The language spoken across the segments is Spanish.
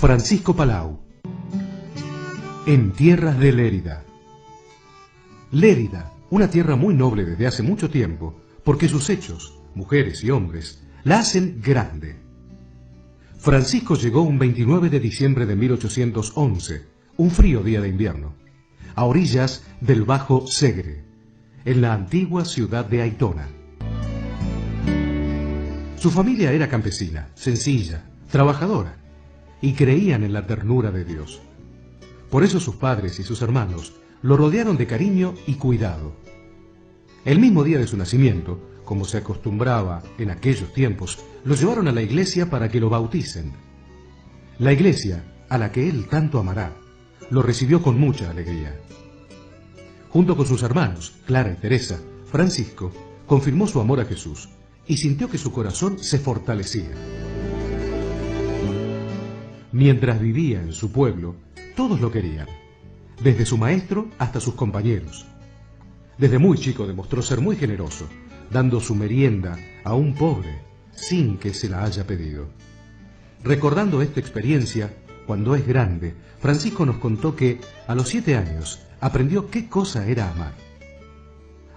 Francisco Palau, en tierras de Lérida. Lérida, una tierra muy noble desde hace mucho tiempo, porque sus hechos, mujeres y hombres, la hacen grande. Francisco llegó un 29 de diciembre de 1811, un frío día de invierno, a orillas del Bajo Segre, en la antigua ciudad de Aytona. Su familia era campesina, sencilla, trabajadora, y creían en la ternura de Dios. Por eso sus padres y sus hermanos lo rodearon de cariño y cuidado. El mismo día de su nacimiento, como se acostumbraba en aquellos tiempos, lo llevaron a la iglesia para que lo bauticen. La iglesia, a la que él tanto amará, lo recibió con mucha alegría. Junto con sus hermanos, Clara y Teresa, Francisco confirmó su amor a Jesús y sintió que su corazón se fortalecía. Mientras vivía en su pueblo, todos lo querían, desde su maestro hasta sus compañeros. Desde muy chico demostró ser muy generoso, dando su merienda a un pobre sin que se la haya pedido. Recordando esta experiencia, cuando es grande, Francisco nos contó que a los 7 años aprendió qué cosa era amar.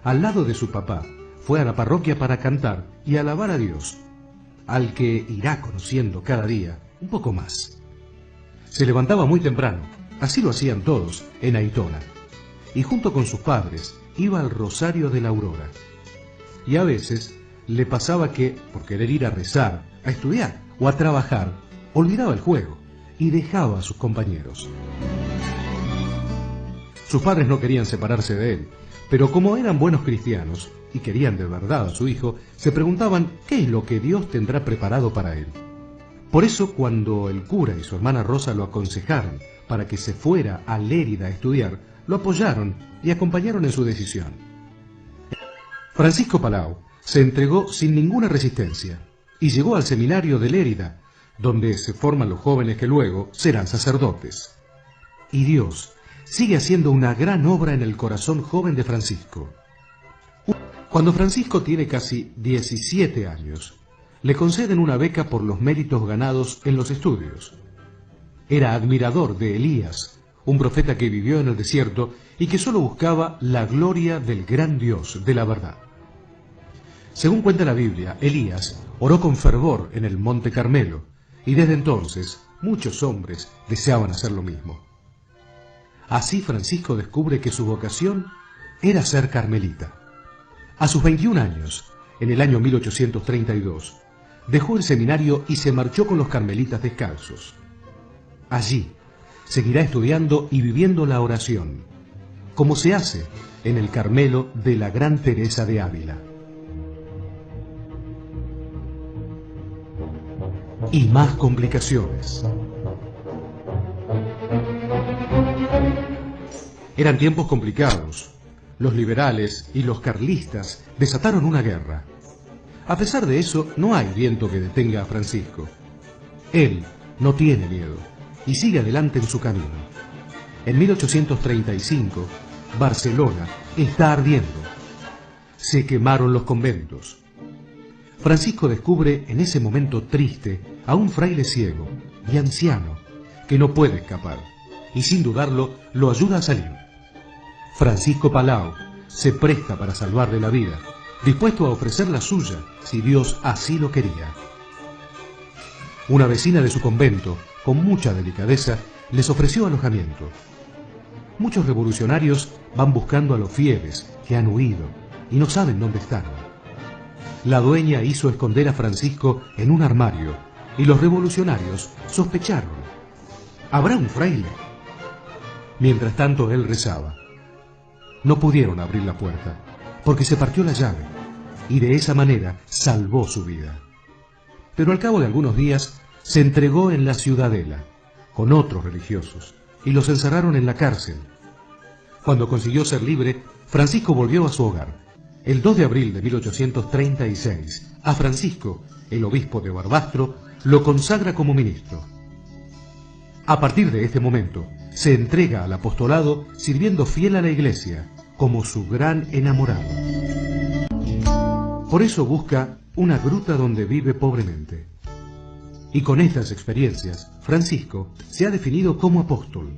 Al lado de su papá, fue a la parroquia para cantar y alabar a Dios, al que irá conociendo cada día un poco más. Se levantaba muy temprano, así lo hacían todos en Aytona, y junto con sus padres iba al rosario de la aurora. Y a veces le pasaba que, por querer ir a rezar, a estudiar o a trabajar, olvidaba el juego y dejaba a sus compañeros. Sus padres no querían separarse de él, pero como eran buenos cristianos y querían de verdad a su hijo, se preguntaban qué es lo que Dios tendrá preparado para él. Por eso, cuando el cura y su hermana Rosa lo aconsejaron para que se fuera a Lérida a estudiar, lo apoyaron y acompañaron en su decisión. Francisco Palau se entregó sin ninguna resistencia y llegó al seminario de Lérida, donde se forman los jóvenes que luego serán sacerdotes. Y Dios sigue haciendo una gran obra en el corazón joven de Francisco. Cuando Francisco tiene casi 17 años, le conceden una beca por los méritos ganados en los estudios. Era admirador de Elías, un profeta que vivió en el desierto y que solo buscaba la gloria del gran Dios de la verdad. Según cuenta la Biblia, Elías oró con fervor en el Monte Carmelo, y desde entonces muchos hombres deseaban hacer lo mismo. Así Francisco descubre que su vocación era ser carmelita. A sus 21 años, en el año 1832, dejó el seminario y se marchó con los carmelitas descalzos. Allí seguirá estudiando y viviendo la oración, como se hace en el Carmelo de la Gran Teresa de Ávila. Y más complicaciones. Eran tiempos complicados. Los liberales y los carlistas desataron una guerra. A pesar de eso, no hay viento que detenga a Francisco. Él no tiene miedo y sigue adelante en su camino. En 1835, Barcelona está ardiendo. Se quemaron los conventos. Francisco descubre en ese momento triste a un fraile ciego y anciano que no puede escapar y sin dudarlo lo ayuda a salir. Francisco Palau se presta para salvarle la vida, dispuesto a ofrecer la suya si Dios así lo quería. Una vecina de su convento, con mucha delicadeza, les ofreció alojamiento. Muchos revolucionarios van buscando a los fieles que han huido y no saben dónde están. La dueña hizo esconder a Francisco en un armario y los revolucionarios sospecharon. ¿Habrá un fraile? Mientras tanto él rezaba. No pudieron abrir la puerta porque se partió la llave y de esa manera salvó su vida. Pero al cabo de algunos días se entregó en la ciudadela con otros religiosos y los encerraron en la cárcel. Cuando consiguió ser libre, Francisco volvió a su hogar. El 2 de abril de 1836, a Francisco, el obispo de Barbastro, lo consagra como ministro. A partir de este momento, se entrega al apostolado sirviendo fiel a la Iglesia, como su gran enamorado. Por eso busca una gruta donde vive pobremente. Y con estas experiencias, Francisco se ha definido como apóstol.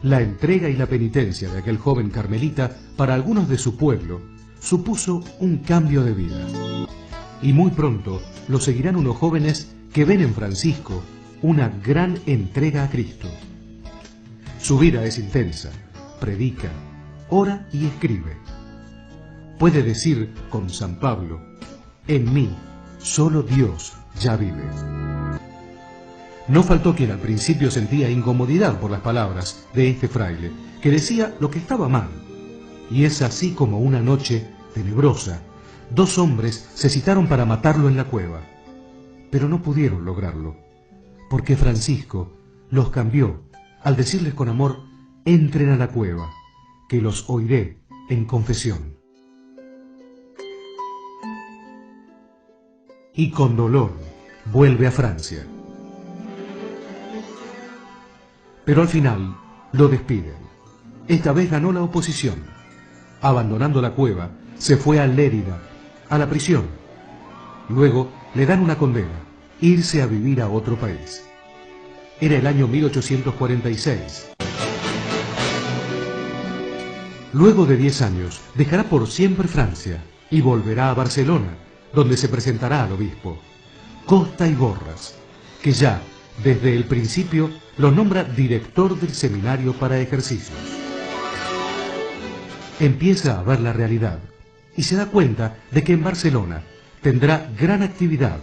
La entrega y la penitencia de aquel joven carmelita para algunos de su pueblo supuso un cambio de vida. Y muy pronto lo seguirán unos jóvenes que ven en Francisco una gran entrega a Cristo. Su vida es intensa, predica, ora y escribe. Puede decir con San Pablo: en mí solo Dios ya vive. No faltó quien al principio sentía incomodidad por las palabras de este fraile, que decía lo que estaba mal. Y es así como una noche tenebrosa, dos hombres se citaron para matarlo en la cueva. Pero no pudieron lograrlo, porque Francisco los cambió al decirles con amor: entren a la cueva, que los oiré en confesión. Y con dolor vuelve a Francia. Pero al final lo despiden. Esta vez ganó la oposición. Abandonando la cueva, se fue a Lérida, a la prisión. Luego le dan una condena: irse a vivir a otro país. Era el año 1846. Luego de 10 años, dejará por siempre Francia y volverá a Barcelona, donde se presentará al obispo, Costa y Borras, que ya, desde el principio, lo nombra director del seminario para ejercicios. Empieza a ver la realidad y se da cuenta de que en Barcelona tendrá gran actividad,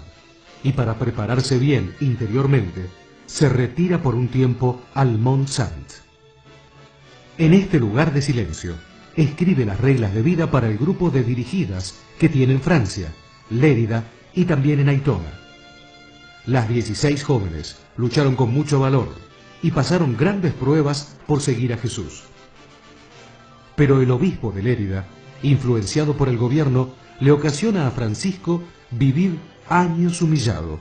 y para prepararse bien interiormente, se retira por un tiempo al Mont Sant. En este lugar de silencio, escribe las reglas de vida para el grupo de dirigidas que tiene en Francia, Lérida y también en Aitona. Las 16 jóvenes lucharon con mucho valor y pasaron grandes pruebas por seguir a Jesús. Pero el obispo de Lérida, influenciado por el gobierno, le ocasiona a Francisco vivir años humillado.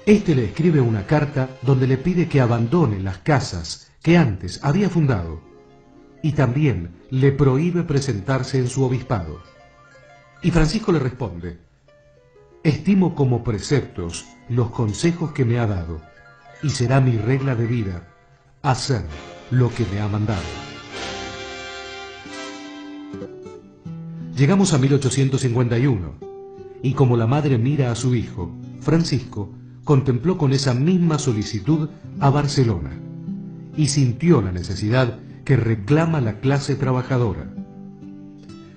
Este le escribe una carta donde le pide que abandone las casas que antes había fundado, y también le prohíbe presentarse en su obispado. Y Francisco le responde: estimo como preceptos los consejos que me ha dado, y será mi regla de vida hacer lo que me ha mandado. Llegamos a 1851, y como la madre mira a su hijo, Francisco contempló con esa misma solicitud a Barcelona, y sintió la necesidad que reclama la clase trabajadora.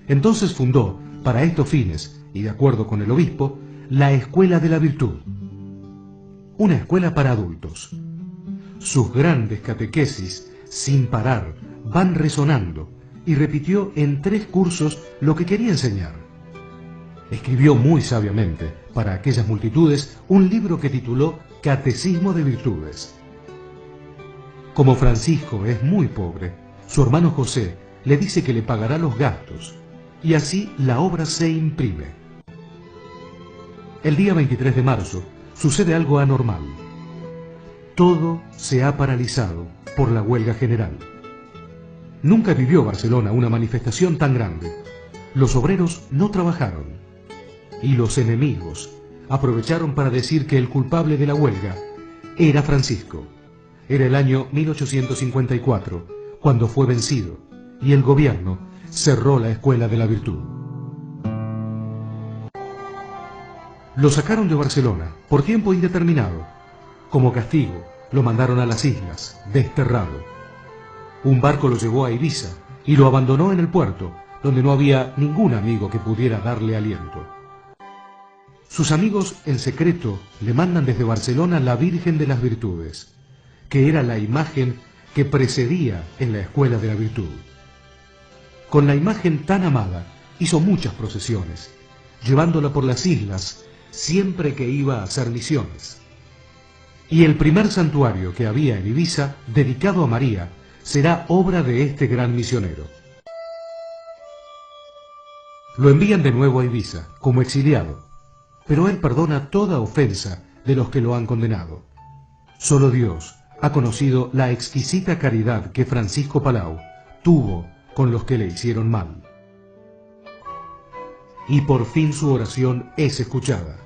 Entonces fundó, para estos fines, y de acuerdo con el obispo, la Escuela de la Virtud, una escuela para adultos. Sus grandes catequesis, sin parar, van resonando, y repitió en 3 cursos lo que quería enseñar. Escribió muy sabiamente, para aquellas multitudes, un libro que tituló Catecismo de Virtudes. Como Francisco es muy pobre, su hermano José le dice que le pagará los gastos, y así la obra se imprime. El día 23 de marzo sucede algo anormal. Todo se ha paralizado por la huelga general. Nunca vivió Barcelona una manifestación tan grande. Los obreros no trabajaron, y los enemigos aprovecharon para decir que el culpable de la huelga era Francisco. Era el año 1854, cuando fue vencido, y el gobierno cerró la Escuela de la Virtud. Lo sacaron de Barcelona por tiempo indeterminado. Como castigo, lo mandaron a las islas, desterrado. Un barco lo llevó a Ibiza y lo abandonó en el puerto, donde no había ningún amigo que pudiera darle aliento. Sus amigos en secreto le mandan desde Barcelona la Virgen de las Virtudes, que era la imagen que precedía en la Escuela de la Virtud. Con la imagen tan amada hizo muchas procesiones, llevándola por las islas siempre que iba a hacer misiones. Y el primer santuario que había en Ibiza, dedicado a María, será obra de este gran misionero. Lo envían de nuevo a Ibiza, como exiliado, pero él perdona toda ofensa de los que lo han condenado. Solo Dios ha conocido la exquisita caridad que Francisco Palau tuvo con los que le hicieron mal. Y por fin su oración es escuchada.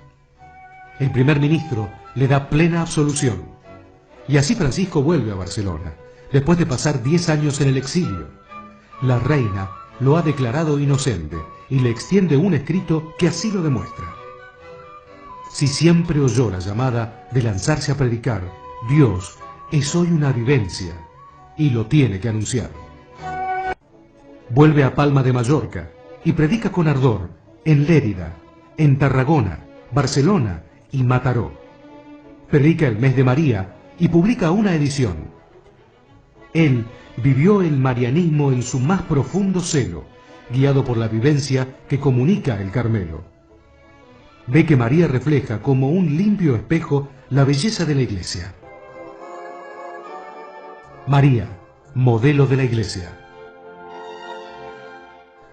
El primer ministro le da plena absolución. Y así Francisco vuelve a Barcelona, después de pasar 10 años en el exilio. La reina lo ha declarado inocente y le extiende un escrito que así lo demuestra. Si siempre oyó la llamada de lanzarse a predicar, Dios es hoy una vivencia y lo tiene que anunciar. Vuelve a Palma de Mallorca y predica con ardor en Lérida, en Tarragona, Barcelona y Mataró. Predica el mes de María y publica una edición. Él vivió el marianismo en su más profundo celo, guiado por la vivencia que comunica el Carmelo. Ve que María refleja como un limpio espejo la belleza de la Iglesia. María, modelo de la Iglesia.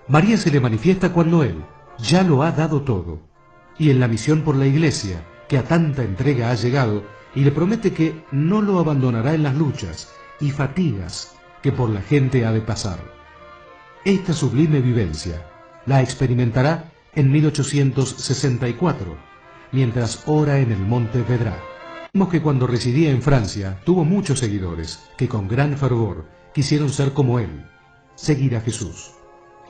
María se le manifiesta cuando Él ya lo ha dado todo, y en la misión por la Iglesia, que a tanta entrega ha llegado, y le promete que no lo abandonará en las luchas y fatigas que por la gente ha de pasar. Esta sublime vivencia la experimentará en 1864, mientras ora en el Monte Vedrà. Vemos que cuando residía en Francia tuvo muchos seguidores que con gran fervor quisieron ser como él, seguir a Jesús.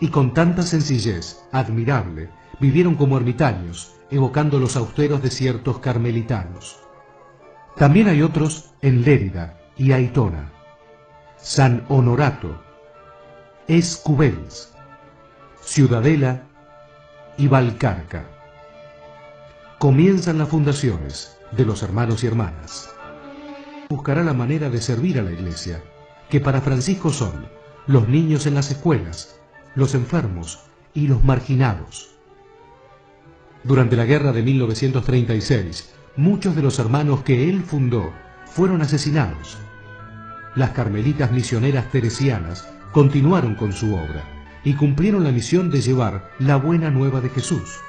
Y con tanta sencillez admirable vivieron como ermitaños, evocando los austeros desiertos carmelitanos. También hay otros en Lérida y Aitona, San Honorato, Escubels, Ciudadela y Valcarca. Comienzan las fundaciones de los hermanos y hermanas. Buscará la manera de servir a la Iglesia, que para Francisco son los niños en las escuelas, los enfermos y los marginados. Durante la guerra de 1936, muchos de los hermanos que él fundó fueron asesinados. Las carmelitas misioneras teresianas continuaron con su obra y cumplieron la misión de llevar la buena nueva de Jesús,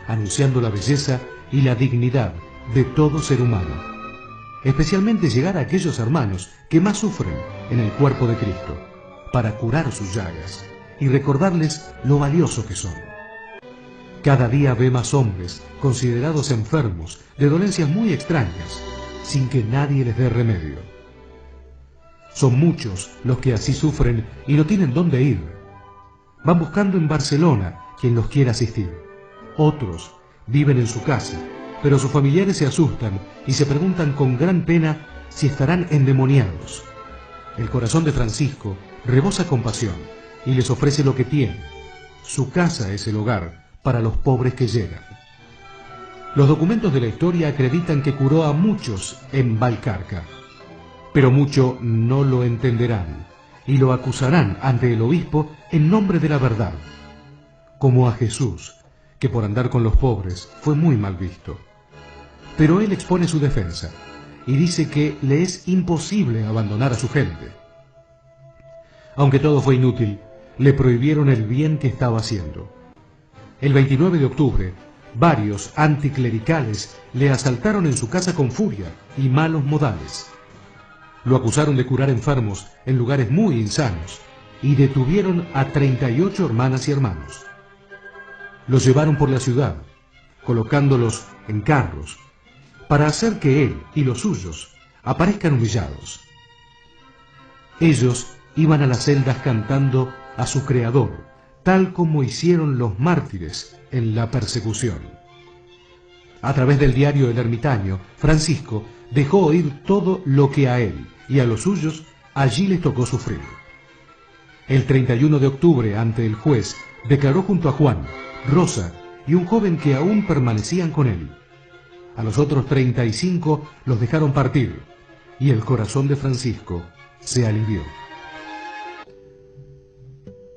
anunciando la belleza y la dignidad de todo ser humano, especialmente llegar a aquellos hermanos que más sufren en el cuerpo de Cristo, para curar sus llagas y recordarles lo valioso que son. Cada día ve más hombres considerados enfermos de dolencias muy extrañas, sin que nadie les dé remedio. Son muchos los que así sufren y no tienen dónde ir. Van buscando en Barcelona quien los quiera asistir. Otros viven en su casa, pero sus familiares se asustan y se preguntan con gran pena si estarán endemoniados. El corazón de Francisco rebosa compasión y les ofrece lo que tiene. Su casa es el hogar para los pobres que llegan. Los documentos de la historia acreditan que curó a muchos en Valcarca, pero mucho no lo entenderán y lo acusarán ante el obispo en nombre de la verdad, como a Jesús, que por andar con los pobres fue muy mal visto. Pero él expone su defensa y dice que le es imposible abandonar a su gente. Aunque todo fue inútil, le prohibieron el bien que estaba haciendo. El 29 de octubre, varios anticlericales le asaltaron en su casa con furia y malos modales. Lo acusaron de curar enfermos en lugares muy insanos y detuvieron a 38 hermanas y hermanos. Los llevaron por la ciudad, colocándolos en carros, para hacer que él y los suyos aparezcan humillados. Ellos iban a las celdas cantando a su Creador, tal como hicieron los mártires en la persecución. A través del diario El Ermitaño, Francisco dejó oír todo lo que a él y a los suyos allí les tocó sufrir. El 31 de octubre, ante el juez, declaró junto a Juan, Rosa y un joven que aún permanecían con él. A los otros 35 los dejaron partir, y el corazón de Francisco se alivió.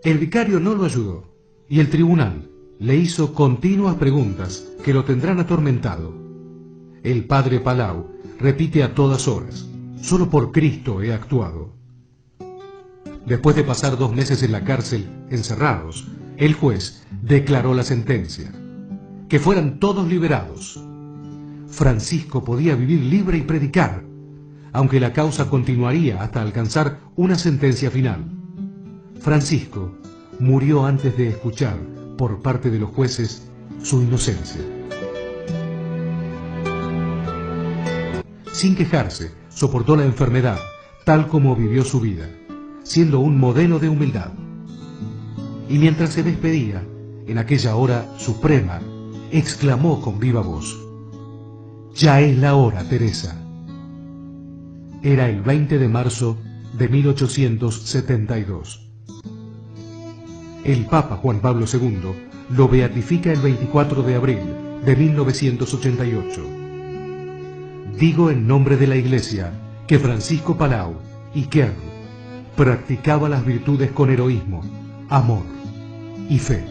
El vicario no lo ayudó, y el tribunal le hizo continuas preguntas que lo tendrán atormentado. El padre Palau repite a todas horas: solo por Cristo he actuado. Después de pasar 2 meses en la cárcel, encerrados, el juez declaró la sentencia: que fueran todos liberados. Francisco podía vivir libre y predicar, aunque la causa continuaría hasta alcanzar una sentencia final. Francisco murió antes de escuchar, por parte de los jueces, su inocencia. sin quejarse, soportó la enfermedad, tal como vivió su vida, siendo un modelo de humildad. Y mientras se despedía, en aquella hora suprema, exclamó con viva voz: «Ya es la hora, Teresa». Era el 20 de marzo de 1872. El Papa Juan Pablo II lo beatifica el 24 de abril de 1988. Digo en nombre de la Iglesia que Francisco Palau y Kern practicaba las virtudes con heroísmo, amor y fe.